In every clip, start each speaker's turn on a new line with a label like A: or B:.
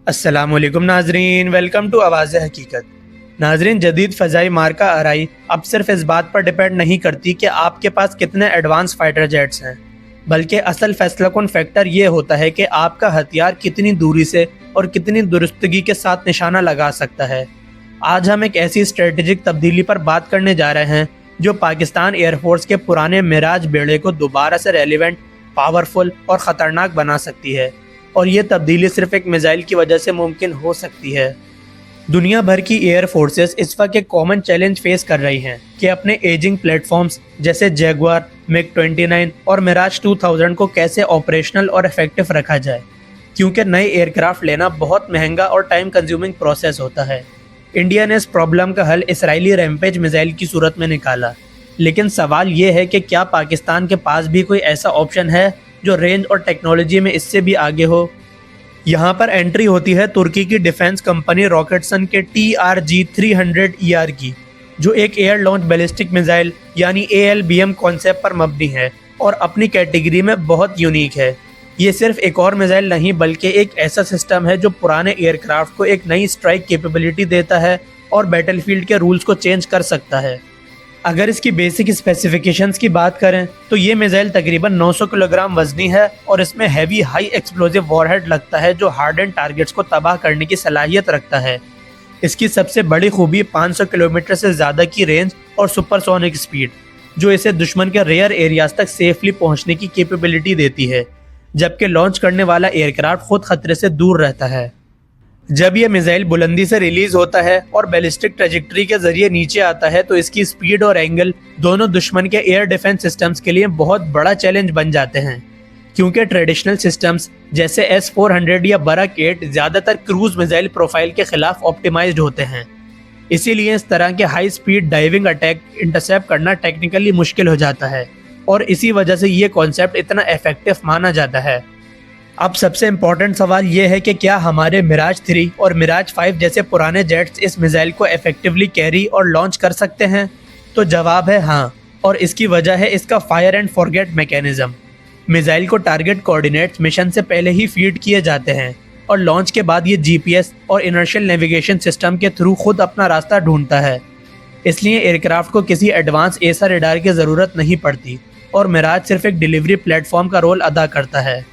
A: अस्सलामुअलैकुम नाजरीन, welcome to आवाज़ हकीकत। नाजरीन, जदीद फ़ज़ाई मार्का आराई अब सिर्फ इस बात पर डिपेंड नहीं करती कि आपके पास कितने एडवांस फाइटर जेट्स हैं, बल्कि असल फैसला कुन फैक्टर ये होता है कि आपका हथियार कितनी दूरी से और कितनी दुरुस्तगी के साथ निशाना लगा सकता है। आज हम एक ऐसी स्ट्रेटजिक तब्दीली पर बात करने जा रहे हैं जो पाकिस्तान एयरफोर्स के पुराने मिराज बेड़े को दोबारा से रेलिवेंट, पावरफुल और ख़तरनाक बना सकती है। और ये तब्दीली सिर्फ एक मिसाइल की वजह से मुमकिन हो सकती है। दुनिया भर की एयर फोर्सेस इस वक्त एक कॉमन चैलेंज फेस कर रही हैं कि अपने एजिंग प्लेटफॉर्म्स जैसे जैगुआर, मिग-29 और मिराज 2000 को कैसे ऑपरेशनल और इफेक्टिव रखा जाए, क्योंकि नए एयरक्राफ्ट लेना बहुत महंगा और टाइम कंज्यूमिंग प्रोसेस होता है। इंडिया ने इस प्रॉब्लम का हल इसराइली रैम्पेज मिसाइल की सूरत में निकाला, लेकिन सवाल ये है कि क्या पाकिस्तान के पास भी कोई ऐसा ऑप्शन है जो रेंज और टेक्नोलॉजी में इससे भी आगे हो। यहाँ पर एंट्री होती है तुर्की की डिफेंस कंपनी रॉकेटसन के TRG-300ER की, जो एक एयर लॉन्च बैलिस्टिक मिसाइल यानी ALBM कॉन्सेप्ट पर मबनी है और अपनी कैटेगरी में बहुत यूनिक है। ये सिर्फ एक और मिसाइल नहीं बल्कि एक ऐसा सिस्टम है जो पुराने एयरक्राफ्ट को एक नई स्ट्राइक कैपेबिलिटी देता है और बैटलफील्ड के रूल्स को चेंज कर सकता है। अगर इसकी बेसिक स्पेसिफिकेशंस की बात करें तो ये मिसाइल तकरीबन 900 किलोग्राम वजनी है और इसमें हैवी हाई एक्सप्लोजिव वॉरहेड लगता है जो हार्डन टारगेट्स को तबाह करने की सलाहियत रखता है। इसकी सबसे बड़ी खूबी 500 किलोमीटर से ज़्यादा की रेंज और सुपरसोनिक स्पीड, जो इसे दुश्मन के रेयर एरियाज तक सेफली पहुंचने की कैपेबिलिटी देती है, जबकि लॉन्च करने वाला एयरक्राफ्ट खुद खतरे से दूर रहता है। जब यह मिसाइल बुलंदी से रिलीज होता है और बैलिस्टिक ट्रेजेक्टरी के जरिए नीचे आता है तो इसकी स्पीड और एंगल दोनों दुश्मन के एयर डिफेंस सिस्टम्स के लिए बहुत बड़ा चैलेंज बन जाते हैं, क्योंकि ट्रेडिशनल सिस्टम्स जैसे S-400 या बराक 8 ज़्यादातर क्रूज मिसाइल प्रोफाइल के खिलाफ ऑप्टिमाइज्ड होते हैं। इसीलिए इस तरह के high speed diving attack intercept करना टेक्निकली मुश्किल हो जाता है और इसी वजह से ये कॉन्सेप्ट इतना इफेक्टिव माना जाता है। अब सबसे इम्पोर्टेंट सवाल ये है कि क्या हमारे मिराज 3 और मिराज 5 जैसे पुराने जेट्स इस मिसाइल को इफेक्टिवली कैरी और लॉन्च कर सकते हैं? तो जवाब है हाँ, और इसकी वजह है इसका fire and forget mechanism. Missile को टारगेट कोऑर्डिनेट्स मिशन से पहले ही फीड किए जाते हैं और लॉन्च के बाद ये GPS और इनर्शियल नेविगेशन सिस्टम के थ्रू खुद अपना रास्ता ढूंढता है। इसलिए एयरक्राफ्ट को किसी एडवांस एसा रडार की ज़रूरत नहीं पड़ती और मिराज सिर्फ एक डिलीवरी प्लेटफॉर्म का रोल अदा करता है।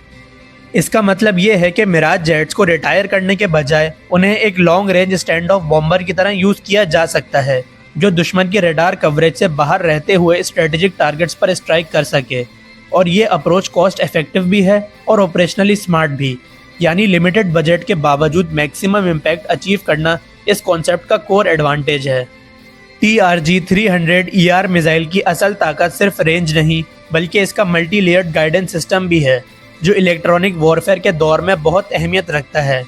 A: इसका मतलब ये है कि मिराज जेट्स को रिटायर करने के बजाय उन्हें एक long range stand of bomber की तरह यूज़ किया जा सकता है, जो दुश्मन की रडार कवरेज से बाहर रहते हुए स्ट्रेटेजिक टारगेट्स पर स्ट्राइक कर सके। और ये अप्रोच कॉस्ट इफेक्टिव भी है और ऑपरेशनली स्मार्ट भी, यानी लिमिटेड बजट के बावजूद मैक्सिमम इम्पैक्ट अचीव करना इस कॉन्सेप्ट का कोर एडवांटेज है। TRG-300ER मिसाइल की असल ताकत सिर्फ रेंज नहीं बल्कि इसका मल्टी लेयर्ड गाइडेंस सिस्टम भी है, जो इलेक्ट्रॉनिक वॉरफेयर के दौर में बहुत अहमियत रखता है,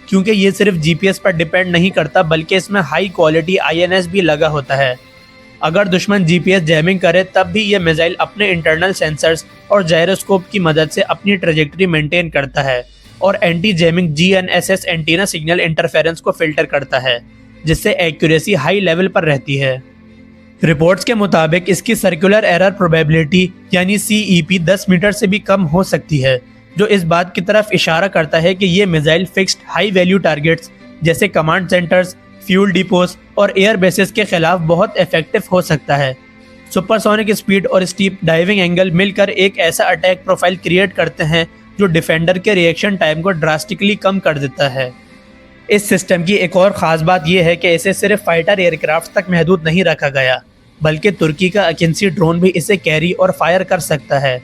A: क्योंकि ये सिर्फ GPS पर डिपेंड नहीं करता बल्कि इसमें हाई क्वालिटी INS भी लगा होता है। अगर दुश्मन GPS जैमिंग करे तब भी ये मिसाइल अपने इंटरनल सेंसर्स और जायरोस्कोप की मदद से अपनी ट्रेजेक्टरी मेंटेन करता है और anti jamming GNSS antenna signal interference को फिल्टर करता है, जिससे एक्यूरेसी हाई लेवल पर रहती है। रिपोर्ट्स के मुताबिक इसकी सर्कुलर एरर प्रोबेबिलिटी यानी CEP 10 मीटर से भी कम हो सकती है, जो इस बात की तरफ इशारा करता है कि ये missile fixed high value targets जैसे कमांड सेंटर्स, फ्यूल डिपोज और एयर बेसिस के खिलाफ बहुत इफेक्टिव हो सकता है। सुपरसोनिक स्पीड और स्टीप डाइविंग एंगल मिलकर एक ऐसा अटैक प्रोफाइल क्रिएट करते हैं जो डिफेंडर के रिएक्शन टाइम को ड्रास्टिकली कम कर देता है। इस सिस्टम की एक और ख़ास बात यह है कि इसे सिर्फ फाइटर एयरक्राफ्ट तक महदूद नहीं रखा गया, बल्कि तुर्की का अकिंसी ड्रोन भी इसे कैरी और फायर कर सकता है।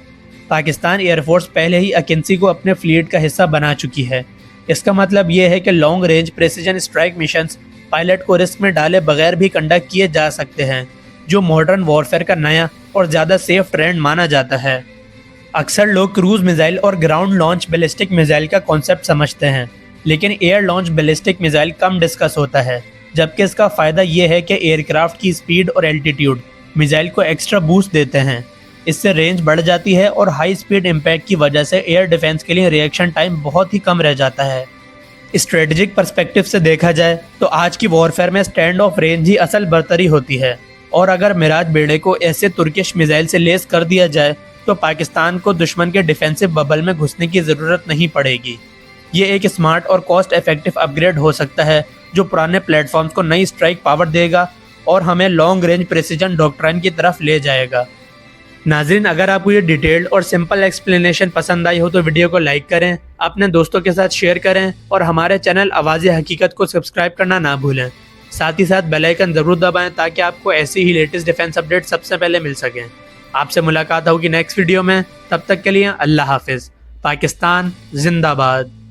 A: पाकिस्तान एयरफोर्स पहले ही अकिंसी को अपने फ्लीट का हिस्सा बना चुकी है। इसका मतलब ये है कि long range precision strike missions pilot को रिस्क में डाले बगैर भी कंडक्ट किए जा सकते हैं, जो मॉडर्न वॉरफेयर का नया और ज़्यादा सेफ ट्रेंड माना जाता है। अक्सर लोग क्रूज मिसाइल और ग्राउंड लॉन्च बैलिस्टिक मिसाइल का कॉन्सेप्ट समझते हैं, लेकिन एयर लॉन्च बैलिस्टिक मिसाइल कम डिस्कस होता है, जबकि इसका फ़ायदा ये है कि एयरक्राफ्ट की स्पीड और एल्टीट्यूड मिसाइल को एक्स्ट्रा बूस्ट देते हैं। इससे रेंज बढ़ जाती है और हाई स्पीड इम्पैक्ट की वजह से एयर डिफेंस के लिए रिएक्शन टाइम बहुत ही कम रह जाता है। स्ट्रेटेजिक पर्सपेक्टिव से देखा जाए तो आज की वॉरफेयर में स्टैंड ऑफ रेंज ही असल बरतरी होती है, और अगर मिराज बेड़े को ऐसे तुर्किश मिसाइल से लेस कर दिया जाए तो पाकिस्तान को दुश्मन के डिफेंसिव बबल में घुसने की ज़रूरत नहीं पड़ेगी। ये एक स्मार्ट और कॉस्ट इफेक्टिव अपग्रेड हो सकता है जो पुराने प्लेटफॉर्म्स को नई स्ट्राइक पावर देगा और हमें लॉन्ग रेंज प्रिसीजन डॉक्ट्राइन की तरफ ले जाएगा। नाज़रीन, अगर आपको ये डिटेल्ड और सिंपल एक्सप्लेनेशन पसंद आई हो तो वीडियो को लाइक करें, अपने दोस्तों के साथ शेयर करें और हमारे चैनल आवाज़ हकीकत को सब्सक्राइब करना ना भूलें। साथ ही साथ बेल आइकन ज़रूर दबाएं ताकि आपको ऐसी ही लेटेस्ट डिफेंस अपडेट सबसे पहले मिल सकें। आपसे मुलाकात होगी नेक्स्ट वीडियो में, तब तक के लिए अल्लाह हाफिज़। पाकिस्तान जिंदाबाद।